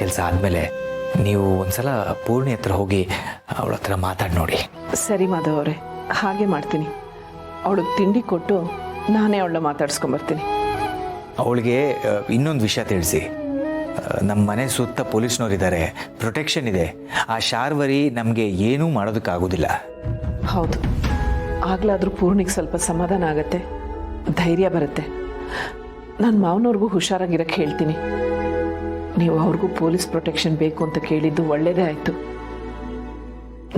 ಕೆಲಸ ಆದಮೇಲೆ ನೀವು ಒಂದ್ಸಲ ಪೂರ್ಣಿ ಹತ್ರ ಹೋಗಿ ಅವಳ ಹತ್ರ ಮಾತಾಡಿ ನೋಡಿ. ಸರಿ ಮಾಧವ್ ಅವರೇ, ಹಾಗೆ ಮಾಡ್ತೀನಿ. ಅವಳಿಗೆ ತಿಂಡಿ ಕೊಟ್ಟು ನಾನೇ ಅವಳನ್ನ ಮಾತಾಡ್ಸ್ಕೊಂಬರ್ತೀನಿ. ಅವಳಿಗೆ ಇನ್ನೊಂದು ವಿಷಯ ತಿಳಿಸಿ. ನಮ್ಮ ಮನೆ ಸುತ್ತ ಪೊಲೀಸ್ನವರಿದ್ದಾರೆ, ಪ್ರೊಟೆಕ್ಷನ್ ಇದೆ. ಆ ಶಾರ್ವರಿ ನಮಗೆ ಏನೂ ಮಾಡೋದಕ್ಕಾಗೋದಿಲ್ಲ. ಹೌದು, ಆಗ್ಲಾದ್ರೂ ಪೂರ್ಣಿಗೆ ಸ್ವಲ್ಪ ಸಮಾಧಾನ ಆಗತ್ತೆ, ಧೈರ್ಯ ಬರುತ್ತೆ. ನನ್ನ ಮಾವನವ್ರಿಗೂ ಹುಷಾರಾಗಿರಕ್ಕೆ ಹೇಳ್ತೀನಿ. ನೀವು ಅವ್ರಿಗೂ ಪೊಲೀಸ್ ಪ್ರೊಟೆಕ್ಷನ್ ಬೇಕು ಅಂತ ಕೇಳಿದ್ದು ಒಳ್ಳೇದೇ ಆಯಿತು.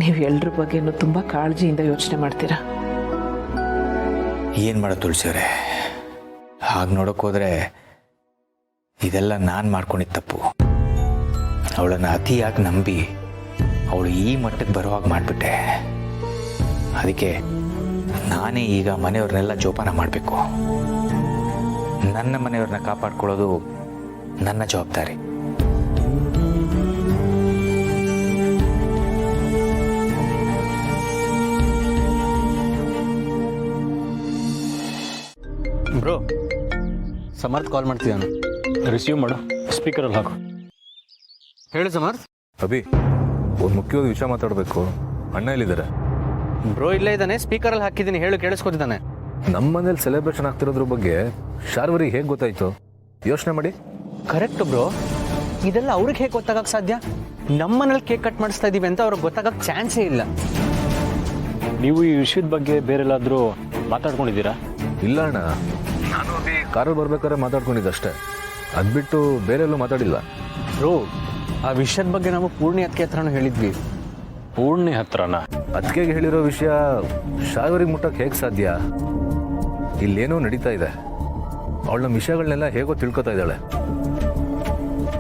ನೀವು ಎಲ್ಲರ ಬಗ್ಗೆನೂ ತುಂಬ ಕಾಳಜಿಯಿಂದ ಯೋಚನೆ ಮಾಡ್ತೀರಾ. ಏನು ಮಾಡೋದು ತುಳಸಿಯವರೇ, ಹಾಗೆ ನೋಡೋಕ್ಕೋದ್ರೆ ಇದೆಲ್ಲ ನಾನು ಮಾಡ್ಕೊಂಡಿದ್ದ ತಪ್ಪು. ಅವಳನ್ನು ಅತಿಯಾಗಿ ನಂಬಿ ಅವಳು ಈ ಮಟ್ಟಕ್ಕೆ ಬರೋ ಹಾಗೆ ಮಾಡಿಬಿಟ್ಟೆ. ಅದಕ್ಕೆ ನಾನೇ ಈಗ ಮನೆಯವ್ರನ್ನೆಲ್ಲ ಜೋಪಾನ ಮಾಡಬೇಕು. ನನ್ನ ಮನೆಯವ್ರನ್ನ ಕಾಪಾಡ್ಕೊಳ್ಳೋದು ನನ್ನ ಜವಾಬ್ದಾರಿ. ಬ್ರೋ, ಸಮರ್ಥ್ ಕಾಲ್ ಮಾಡ್ತಿದ್ದಾನೆ. ರಿಸೀವ್ ಮಾಡು, ಸ್ಪೀಕರಲ್ಲಿ ಹಾಕು. ಹೇಳು ಸಮರ್ಥ್. ಅಭಿ, ಒಂದು ಮುಖ್ಯವಾದ ವಿಷಯ ಮಾತಾಡಬೇಕು. ಅಣ್ಣ ಎಲ್ಲಿದ್ದಾರೆ? ಬ್ರೋ ಇಲ್ಲೇ ಇದ್ದಾನೆ, ಸ್ಪೀಕರಲ್ಲಿ ಹಾಕಿದ್ದೀನಿ. ಹೇಳು, ಕೇಳಿಸ್ಕೊತಿದ್ದಾನೆ. ನಮ್ಮ ಮನೇಲಿ ಸೆಲೆಬ್ರೇಷನ್ ಆಗ್ತಿರೋದ್ರ ಬಗ್ಗೆ ಶಾರ್ವರಿಗೆ ಹೇಗೆ ಗೊತ್ತಾಯ್ತು? ಯೋಚನೆ ಮಾಡಿ. ಕರೆಕ್ಟ್ ಬ್ರೋ, ಇದೆಲ್ಲ ಅವ್ರಿಗೆ ಹೇಗೆ ಗೊತ್ತಾಗಕ್ಕೆ ಸಾಧ್ಯ? ನಮ್ಮ ಮನೇಲಿ ಕೇಕ್ ಕಟ್ ಮಾಡಿಸ್ತಾ ಇದ್ದೀವಿ ಅಂತ ಅವ್ರಿಗೆ ಗೊತ್ತಾಗಕ್ಕೆ ಚಾನ್ಸೇ ಇಲ್ಲ. ನೀವು ಈ ವಿಷಯದ ಬಗ್ಗೆ ಬೇರೆಲ್ಲಾದರೂ ಮಾತಾಡ್ಕೊಂಡಿದ್ದೀರಾ? ಇಲ್ಲ ಅಣ್ಣ, ನಾನು ಅಭಿ ಕಾರಲ್ಲಿ ಬರ್ಬೇಕಾದ್ರೆ ಮಾತಾಡ್ಕೊಂಡಿದ್ದಷ್ಟೇ. ಅದು ಬಿಟ್ಟು ಬೇರೆ ಎಲ್ಲೂ ಮಾತಾಡಿಲ್ಲ. ಬ್ರೋ, ಆ ವಿಷಯದ ಬಗ್ಗೆ ನಾವು ಪೂರ್ಣಿ ಅದಕ್ಕೆ ಹತ್ರನೂ ಹೇಳಿದ್ವಿ. ಪೂರ್ಣಿ ಹತ್ರನ? ಅದಕ್ಕೆ ಹೇಳಿರೋ ವಿಷಯ ಶಾರ್ವರಿಗೆ ಮುಟ್ಟಕ್ಕೆ ಹೇಗೆ ಸಾಧ್ಯ? ಇಲ್ಲೇನೋ ನಡೀತಾ ಇದೆ. ಅವಳ ನಮ್ಮ ವಿಷಯಗಳನ್ನೆಲ್ಲ ಹೇಗೋ ತಿಳ್ಕೊತಾ ಇದ್ದಾಳೆ.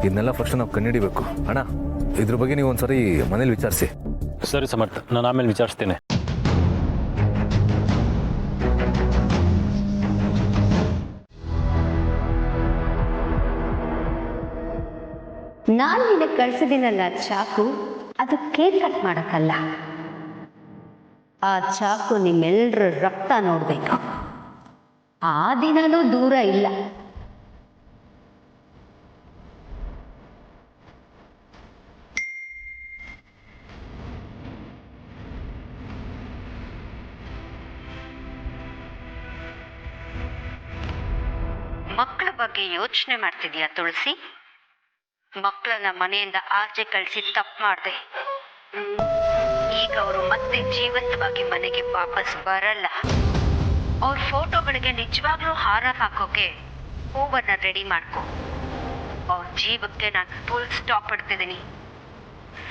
ಇದನ್ನೆಲ್ಲ ಫಸ್ಟ್ ನಾವು ಕಂಡುಹಿಡಿಬೇಕು. ಅಣ್ಣ, ಇದ್ರ ಬಗ್ಗೆ ನೀವು ಒಂದ್ಸರಿ ಮನೇಲಿ ವಿಚಾರಿಸಿ. ಸರಿ ಸಮರ್ಥ, ನಾನು ಆಮೇಲೆ ವಿಚಾರಿಸ್ತೇನೆ. ನಾನು ನಿನಗೆ ಕಳ್ಸಿದ್ದೀನಲ್ಲ ಚಾಕು, ಅದು ಕೇಕ್ ಕಟ್ ಮಾಡಕ್ಕಲ್ಲ. ಆ ಚಾಕು ನಿಮ್ಮೆಲ್ಲರ ರಕ್ತ ನೋಡ್ಬೇಕು. ಆ ದಿನನೂ ದೂರ ಇಲ್ಲ. ಮಕ್ಕಳ ಬಗ್ಗೆ ಯೋಚನೆ ಮಾಡ್ತಿದ್ಯಾ ತುಳಸಿ? ಮಕ್ಕಳನ್ನ ಮನೆಯಿಂದ ಆಚೆ ಕಳಿಸಿ ತಪ್ಪು ಮಾಡಿದೆ. ಈಗ ಅವರು ಮತ್ತೆ ಜೀವಂತವಾಗಿ ಮನೆಗೆ ವಾಪಸ್ ಬರಲ್ಲ. ಅವ್ರ ಫೋಟೋಗಳಿಗೆ ನಿಜವಾಗ್ಲೂ ಹಾರ ಹಾಕೋಕೆ ಹೂವನ್ನ ರೆಡಿ ಮಾಡ್ಕೊ. ಅವ್ರ ಜೀವಕ್ಕೆ ನಾನು ಫುಲ್ ಸ್ಟಾಪ್ ಇಡ್ತಿದ್ದೀನಿ.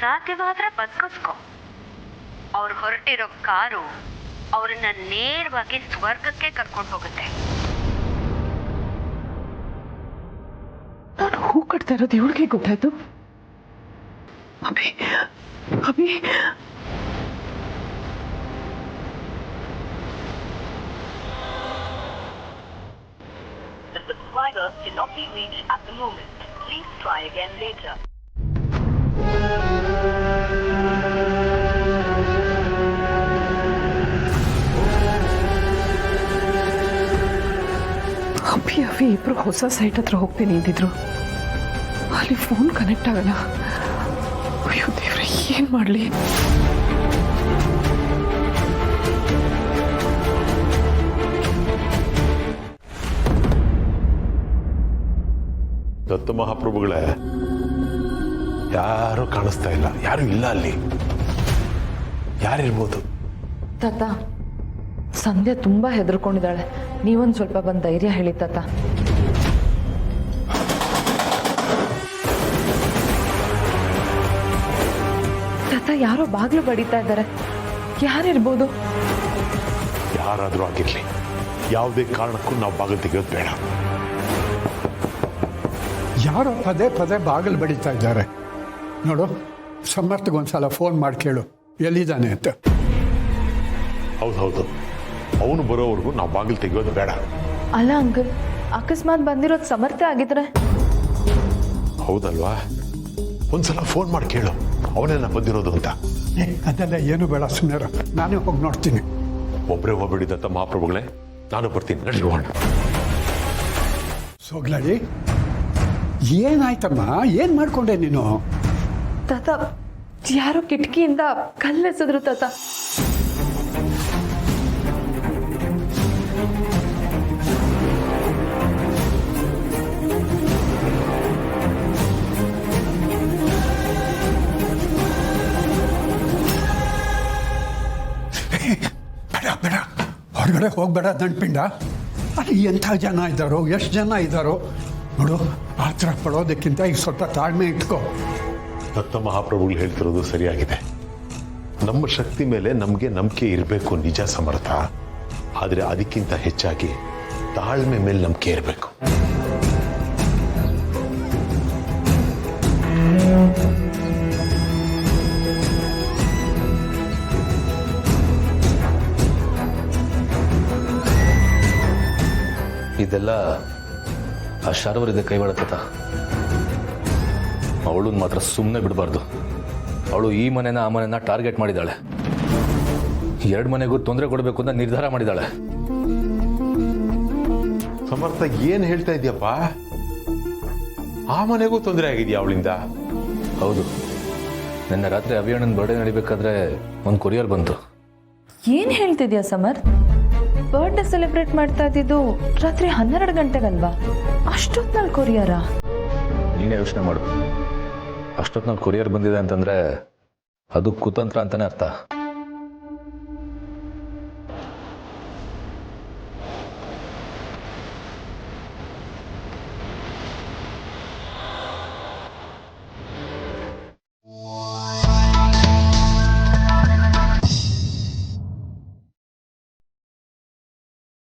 ಸಾಧ್ಯವಾದ್ರೆ ಬದುಕಿಸ್ಕೊ. ಅವ್ರು ಹೊರಟಿರೋ ಕಾರು ಅವ್ರನ್ನ ನೇರವಾಗಿ ಸ್ವರ್ಗಕ್ಕೆ ಕರ್ಕೊಂಡು ಹೋಗುತ್ತೆ. ನಾನು ಹೂ ಕಟ್ತಾ ಇರೋದು ಇವಳಿಗೆ ಗೊತ್ತಾಯ್ತು. Abhi Abhi, The subscriber cannot be reached at the moment. Please try again later. Abhi ಇಬ್ರು ಹೊಸ ಸೈಟ್ ಹತ್ರ ಹೋಗ್ತೀನಿ ಅಂತಿದ್ರು. ಅಲ್ಲಿ ಫೋನ್ ಕನೆಕ್ಟ್ ಆಗಲ್ಲ. ಅಯ್ಯೋ ದೇವ್ರೆ, ಏನ್ ಮಾಡ್ಲಿ? ದತ್ತ ಮಹಾಪ್ರಭುಗಳೇ, ಯಾರು ಕಾಣಿಸ್ತಾ ಇಲ್ಲ. ಯಾರು ಇಲ್ಲ ಅಲ್ಲಿ. ಯಾರಿರ್ಬೋದು? ತಾತ, ಸಂಧ್ಯಾ ತುಂಬಾ ಹೆದರ್ಕೊಂಡಿದ್ದಾಳೆ. ನೀವೊಂದು ಸ್ವಲ್ಪ ಬಂದು ಧೈರ್ಯ ಹೇಳಿ ತಾತ. ತಾತ, ಯಾರೋ ಬಾಗ್ಲು ಬಡಿತಾ ಇದ್ದಾರೆ. ಯಾರಿರ್ಬೋದು? ಯಾರಾದ್ರೂ ಆಗಿರ್ಲಿ, ಯಾವುದೇ ಕಾರಣಕ್ಕೂ ನಾವು ಬಾಗಿಲು ತೆಗೆಯೋದು ಬೇಡ. ಯಾರೋ ಪದೇ ಪದೇ ಬಾಗಿಲು ಬಡಿತಾ ಇದ್ದಾರೆ ನೋಡು. ಸಮರ್ಥಗೊಂದ್ಸಲ ಫೋನ್ ಮಾಡಿ ಕೇಳು ಎಲ್ಲಿದ್ದಾನೆ ಅಂತ. ಹೌದು, ಅವನು ಬರೋವರೆಗೂ ನಾವು ಬಾಗಿಲು ತೆಗೆಯೋದು ಬೇಡ. ಅಲ್ಲ ಅಂಕಲ್, ಅಕಸ್ಮಾತ್ ಬಂದಿರೋದು ಸಮರ್ಥ ಆಗಿದ್ರೆ? ಹೌದಲ್ವಾ? ಒಂದ್ಸಲ ಫೋನ್ ಮಾಡಿ ಕೇಳು, ಅವನೇನ ಬಂದಿರೋದು ಅಂತ. ಅದೆಲ್ಲ ಏನು ಬೇಡ, ಸುಮ್ಮನೆ ನಾನೇ ಹೋಗಿ ನೋಡ್ತೀನಿ. ಒಬ್ಬರೇ ಹೋಗ್ಬೇಡಿ ದತ್ತ ಮಹಾಪ್ರಭುಗಳೇ, ನಾನು ಬರ್ತೀನಿ. ನಡಿ ಹೋಗೋಣ. ಸೋಗ್ಲಾಡಿ, ಏನಾಯ್ತಮ್ಮ? ಏನು ಮಾಡ್ಕೊಂಡೆ ನೀನು? ತಾತ ಯಾರೋ ಕಿಟಕಿಯಿಂದ ಕಲ್ಲೆಸೆದ್ರು ತಾತ. ಬೇಡ ಬೇಡ, ಹೊರಗಡೆ ಹೋಗಬೇಡ ದಂಡ್ಪಿಂಡ. ಅಲ್ಲಿ ಎಂಥ ಜನ ಇದ್ದಾರೋ, ಎಷ್ಟು ಜನ ಇದ್ದಾರೋ ನೋಡು. ಆ ಥರ ಪಡೋದಕ್ಕಿಂತ ಈಗ ಸ್ವಲ್ಪ ತಾಳ್ಮೆ ಇಟ್ಕೋ. ದತ್ತ ಮಹಾಪ್ರಭುಗಳು ಹೇಳ್ತಿರೋದು ಸರಿಯಾಗಿದೆ. ನಮ್ಮ ಶಕ್ತಿ ಮೇಲೆ ನಮಗೆ ನಂಬಿಕೆ ಇರಬೇಕು, ನಿಜ ಸಮರ್ಥ. ಆದರೆ ಅದಕ್ಕಿಂತ ಹೆಚ್ಚಾಗಿ ತಾಳ್ಮೆ ಮೇಲೆ ನಂಬಿಕೆ ಇರಬೇಕು. ಇದೆಲ್ಲ ಆ ಶಾರ್ವರಿದೆ ಕೈವಾಡತ್ತ. ಅವಳನ್ನ ಮಾತ್ರ ಸುಮ್ಮನೆ ಬಿಡಬಾರ್ದು. ಅವಳು ಈ ಮನೆನ ಆ ಮನೆನ ಟಾರ್ಗೆಟ್ ಮಾಡಿದ್ದಾಳೆ. 2 ಮನೆಗೂ ತೊಂದರೆ ಕೊಡಬೇಕು ಅಂತ ನಿರ್ಧಾರ ಮಾಡಿದ್ದಾಳೆ. ಸಮರ್ಥ, ಏನ್ ಹೇಳ್ತಾ ಇದೆಯಪ್ಪ? ಆ ಮನೆಗೂ ತೊಂದರೆ ಆಗಿದೆಯಾ ಅವಳಿಂದ? ಹೌದು, ನಿನ್ನೆ ರಾತ್ರಿ ಅಭಿಯಣ್ಣನ ಬರ್ಡೇ ನಡಿಬೇಕಾದ್ರೆ ಒಂದು ಕೊರಿಯರ್ ಬಂತು. ಏನ್ ಹೇಳ್ತಿದ್ಯಾ ಸಮರ್? ಬರ್ಡೇ ಸೆಲೆಬ್ರೇಟ್ ಮಾಡ್ತಾ ಇದ್ದಿದ್ದು ರಾತ್ರಿ 12 ಗಂಟೆಗಲ್ವಾ? ಅಷ್ಟೊತ್ನಲ್ಲಿ ಕೊರಿಯರ? ನೀನೇ ಯೋಚನೆ ಮಾಡು. ಅಷ್ಟೊತ್ತಿನಲ್ಲಿ ಕೊರಿಯರ್ ಬಂದಿದೆ ಅಂತಂದ್ರೆ ಅದು ಕುತಂತ್ರ ಅಂತಾನೆ ಅರ್ಥ.